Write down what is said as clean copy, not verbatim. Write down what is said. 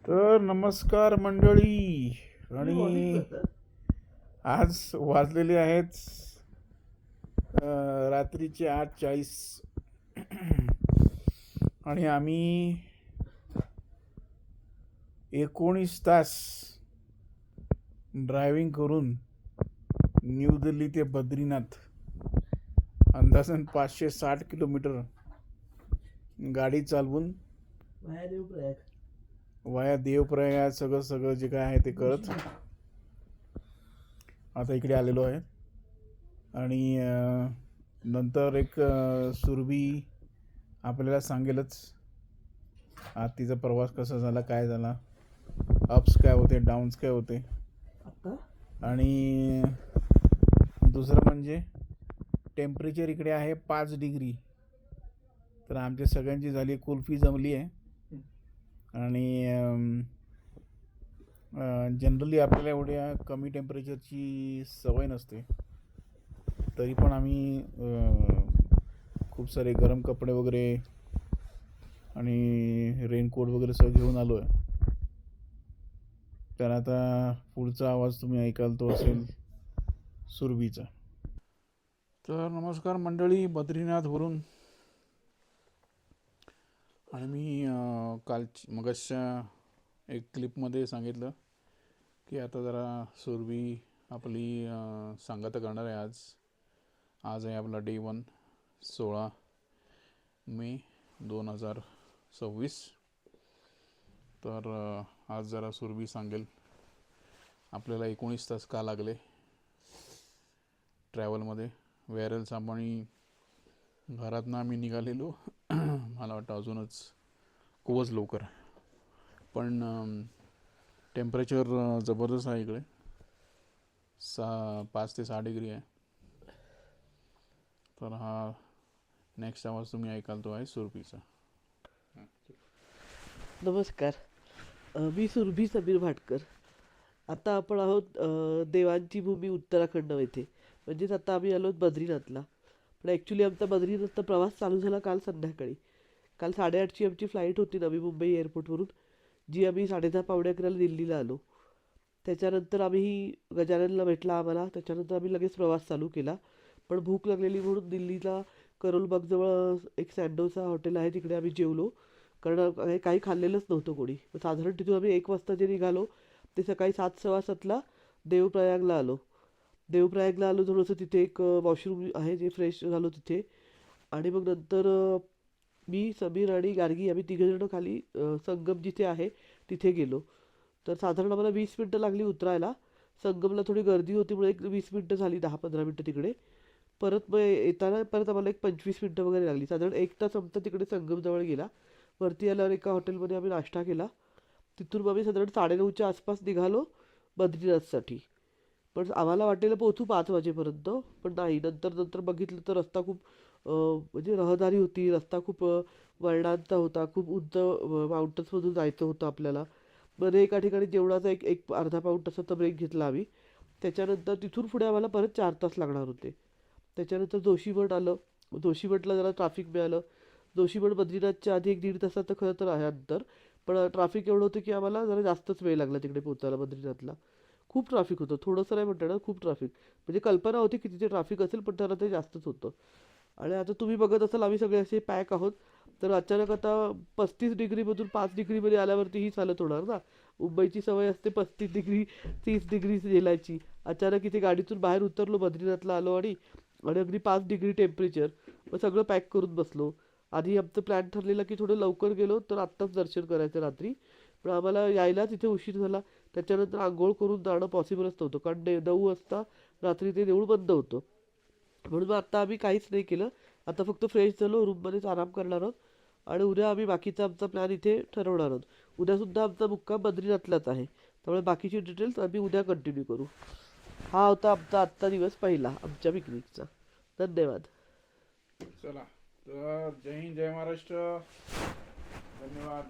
तर नमस्कार मंडळी. आणि आज वाजलेले आहेत रात्रीचे 8:40 आणि आम्ही 19 तास ड्रायव्हिंग करून न्यू दिल्ली ते बद्रीनाथ अंदाजन 560 किलोमीटर गाडी चालवून वाया देवप्रयाग सगळं सगळं जे काय आहे ते करत आता इकडे आलेलो आहे. आणि नंतर एक सुरभी आपल्याला सांगेलच आज तिचा प्रवास कसा झाला, काय झाला, अप्स काय होते, डाऊन्स काय होते. आणि दुसरं म्हणजे टेम्परेचर इकडे आहे 5 डिग्री. तर आमच्या सगळ्यांची झाली कुल्फी जमली आहे. आणि जनरली आपल्याला एवढ्या कमी टेम्परेचरची सवय नसते, तरी पण आम्ही खूप सारे गरम कपडे वगैरे आणि रेनकोट वगैरे सगळं घेऊन आलो आहे. तर आता पुढचा आवाज तुम्ही ऐकाल तो असेल सुरभीचा. तर नमस्कार मंडळी, बद्रीनाथवरून. आणि मी मगाच्या एक क्लिपमध्ये सांगितलं की आता जरा सुरभी आपली सांगता करणार आहे. आज आहे आपला डे 1, 16 मे 2026. तर आज जरा सुरभी सांगेल आपल्याला 19 तास का लागले ट्रॅव्हलमध्ये. वेअरल्स आम्ही घरातनं आम्ही निघालेलो मला वाटतं अजूनच खूपच लवकर, पण टेम्परेचर जबरदस्त आहे इकडे. 5 ते 6 डिग्री आहे. तर हा नेक्स्ट आवाज तुम्ही ऐकाल तो आहे सुरभीचा. नमस्कार, मी सुरभी समीर भाटकर. आता आपण आहोत देवांची भूमी उत्तराखंड येथे. म्हणजेच आता आम्ही आलो बद्रीनाथला. पण ॲक्च्युली आमचा बद्रीनाथचा प्रवास चालू झाला काल संध्याकाळी. काल 8:30ची आमची फ्लाईट होती नवी मुंबई एअरपोर्टवरून, जी आम्ही 10:30 पावणे 11ला दिल्लीला आलो. त्याच्यानंतर आम्ही गजाननला भेटला आम्हाला. त्याच्यानंतर आम्ही लगेच प्रवास चालू केला. पण भूक लागलेली म्हणून दिल्लीला करोलबागजवळ एक सँडोसा हॉटेल आहे, तिकडे आम्ही जेवलो. कारण काही खाल्लेलंच नव्हतं कोणी. साधारण तिथून आम्ही 1 वाजता जे निघालो ते सकाळी 7, 7:15ला देवप्रयागला आलो. थोडंसं तिथे एक वॉशरूम आहे, जे फ्रेश झालो तिथे. आणि मग नंतर मी, समीर आणि गार्गी आम्ही तिघंजणं खाली संगम जिथे आहे तिथे गेलो. तर साधारण आम्हाला 20 मिनटं लागली उतरायला. संगमला थोडी गर्दी होती म्हणून एक 20 मिनटं झाली, 10-15 मिनटं तिकडे. परत मग येताना परत आम्हाला एक 25 मिनटं वगैरे लागली. साधारण 1 तास आमचा तिकडे संगमजवळ गेला. वरती आल्यावर एका हॉटेलमध्ये आम्ही नाश्ता केला. तिथून मग आम्ही साधारण 9:30च्या आसपास निघालो बद्रीनाथसाठी. पण आम्हाला वाटेलं पोहोचू 5 वाजेपर्यंत, पण नाही. नंतर बघितलं तर रस्ता खूप म्हणजे रहदारी होती. रस्ता खूप वळणांचा होता. खूप उंच माउंटन्समधून जायचं होतं आपल्याला. मध्ये एका ठिकाणी जेवणाचा एक एक अर्धा पाऊण तासाचा ब्रेक घेतला आम्ही. त्याच्यानंतर तिथून पुढे आम्हाला परत 4 तास लागणार होते. त्याच्यानंतर जोशीमठ आलं. जोशीमठला जरा ट्रॅफिक मिळालं. जोशीमठ बद्रीनाथच्या आधी 1-1.5 तासाचं खरं तर आहे अंतर, पण ट्रॅफिक एवढं होतं की आम्हाला जरा जास्तच वेळ लागला तिकडे पोहोचायला बद्रीनाथला. खूप ट्रॅफिक होतं, थोडंसं नाही म्हणता येणार, खूप ट्रॅफिक. म्हणजे कल्पना होती की तिथे ट्रॅफिक असेल, पण त्याला ते जास्तच होतं. आणि आता तुम्ही बघत असाल आम्ही सगळे असे पॅक आहोत. तर अचानक आता 35 डिग्रीमधून 5 डिग्रीमध्ये आल्यावरती ही चालत होणार ना. मुंबईची सवय असते 35 डिग्री 30 डिग्री झेलायची. अचानक इथे गाडीतून बाहेर उतरलो, बद्रीनाथला आलो आणि आणि अगदी 5 डिग्री टेम्परेचर. मग सगळं पॅक करून बसलो. आधी आमचं प्लॅन ठरलेलं की थोडं लवकर गेलो तर आत्ताच दर्शन करायचं रात्री, पण आम्हाला यायला तिथे उशीर झाला. त्याच्यानंतर आंघोळ करून जाणं पॉसिबलच नव्हतं, कारण 9 वाजता रात्री ते देऊळ बंद होतं. म्हणून मग आत्ता आम्ही काहीच नाही केलं. आता फक्त फ्रेश झालो, रूममध्येच आराम करणार आहोत. आणि उद्या आम्ही बाकीचा आमचा प्लॅन इथे ठरवणार आहोत. उद्यासुद्धा आमचा मुक्काम बद्रीनाथलाच आहे, त्यामुळे बाकीची डिटेल्स आम्ही उद्या कंटिन्यू करू. हा होता आमचा आजचा दिवस पहिला आमच्या पिकनिकचा. धन्यवाद. चला, तर जय हिंद, जय महाराष्ट्र. धन्यवाद.